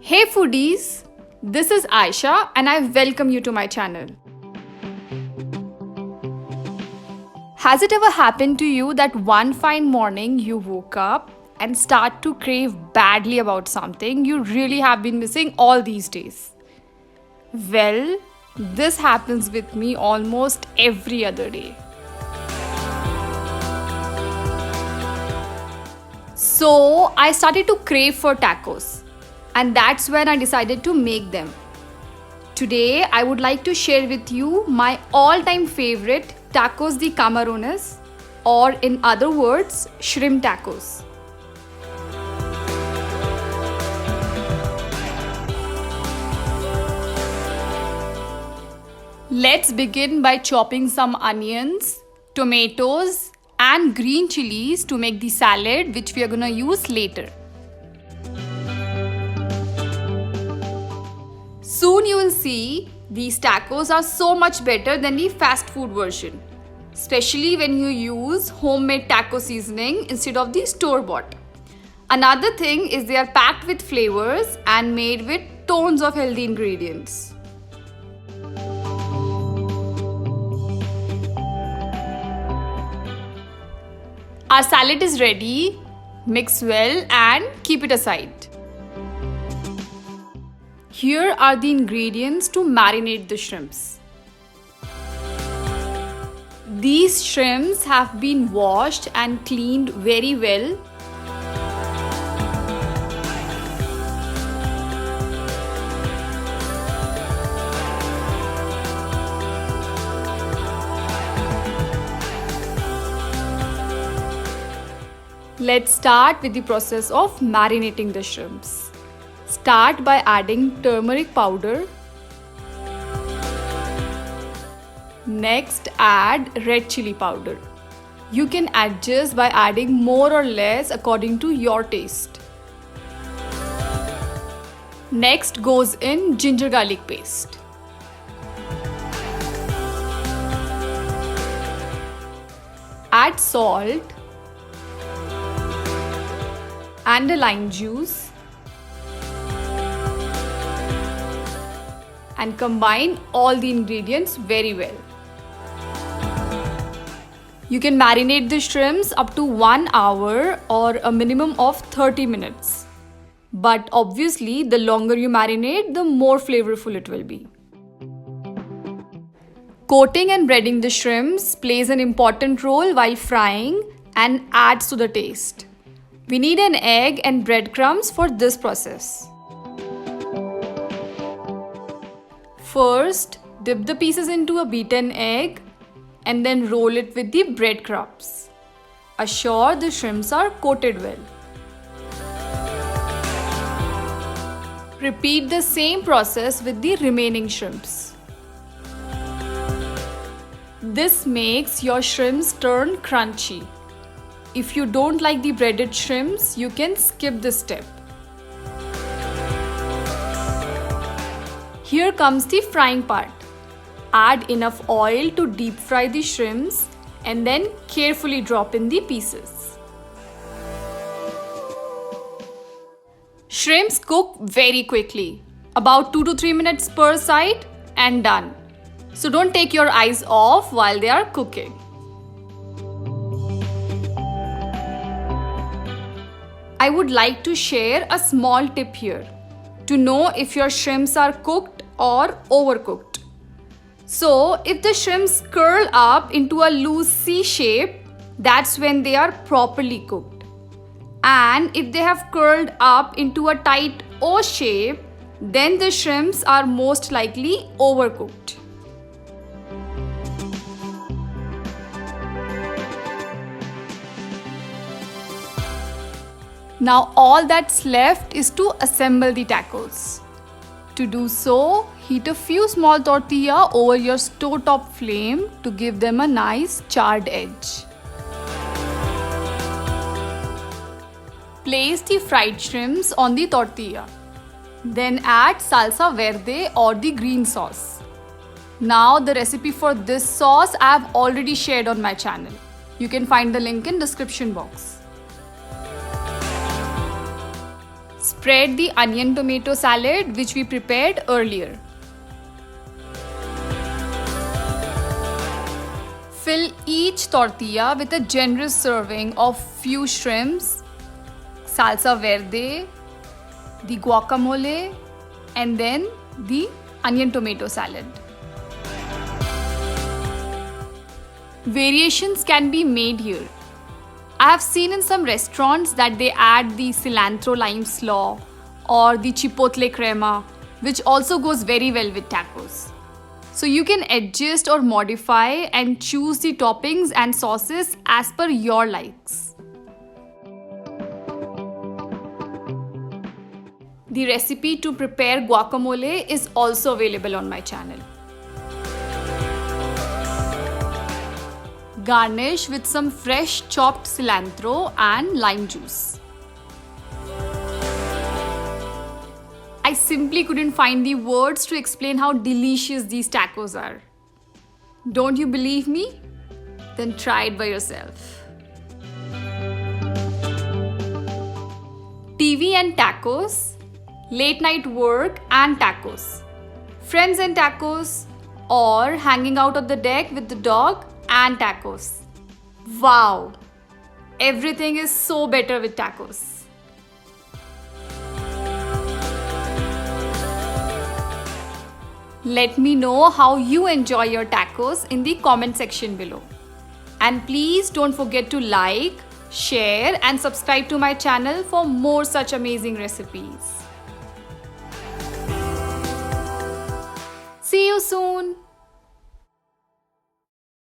Hey foodies, this is Aisha and I welcome you to my channel. Has it ever happened to you that one fine morning you woke up and start to crave badly about something you really have been missing all these days? Well, this happens with me almost every other day. So I started to crave for tacos, and that's when I decided to make them. Today I would like to share with you my all-time favorite tacos de camarones, or in other words, shrimp tacos. Let's begin by chopping some onions, tomatoes, and green chilies to make the salad which we are gonna use later. Soon you will see these tacos are so much better than the fast food version, especially when you use homemade taco seasoning instead of the store-bought. Another thing is they are packed with flavors and made with tons of healthy ingredients. Our salad is ready. Mix well and keep it aside. Here are the ingredients to marinate the shrimps. These shrimps have been washed and cleaned very well. Let's start with the process of marinating the shrimps. Start by adding turmeric powder. Next, add red chili powder. You can adjust by adding more or less according to your taste. Next goes in ginger garlic paste. Add salt and a lime juice and combine all the ingredients very well. You can marinate the shrimps up to 1 hour or a minimum of 30 minutes. But obviously, the longer you marinate, the more flavorful it will be. Coating and breading the shrimps plays an important role while frying and adds to the taste. We need an egg and breadcrumbs for this process. First, dip the pieces into a beaten egg and then roll it with the breadcrumbs. Assure the shrimps are coated well. Repeat the same process with the remaining shrimps. This makes your shrimps turn crunchy. If you don't like the breaded shrimps, you can skip this step. Here comes the frying part. Add enough oil to deep fry the shrimps and then carefully drop in the pieces. Shrimps cook very quickly, about 2 to 3 minutes per side and done. So don't take your eyes off while they are cooking. I would like to share a small tip here to know if your shrimps are cooked or overcooked. So, if the shrimps curl up into a loose C shape, that's when they are properly cooked. And if they have curled up into a tight O shape, then the shrimps are most likely overcooked. Now all that's left is to assemble the tacos. To do so, heat a few small tortilla over your stove-top flame to give them a nice charred edge. Place the fried shrimps on the tortilla. Then add salsa verde or the green sauce. Now the recipe for this sauce I have already shared on my channel. You can find the link in description box. Spread the onion tomato salad which we prepared earlier. Fill each tortilla with a generous serving of few shrimps, salsa verde, the guacamole, and then the onion tomato salad. Variations can be made here. I have seen in some restaurants that they add the cilantro lime slaw or the chipotle crema, which also goes very well with tacos. So you can adjust or modify and choose the toppings and sauces as per your likes. The recipe to prepare guacamole is also available on my channel. Garnish with some fresh chopped cilantro and lime juice. I simply couldn't find the words to explain how delicious these tacos are. Don't you believe me? Then try it by yourself. TV and tacos, late night work and tacos, friends and tacos, or hanging out on the deck with the dog and tacos. Wow! Everything is so better with tacos. Let me know how you enjoy your tacos in the comment section below. And please don't forget to like, share and subscribe to my channel for more such amazing recipes. See you soon!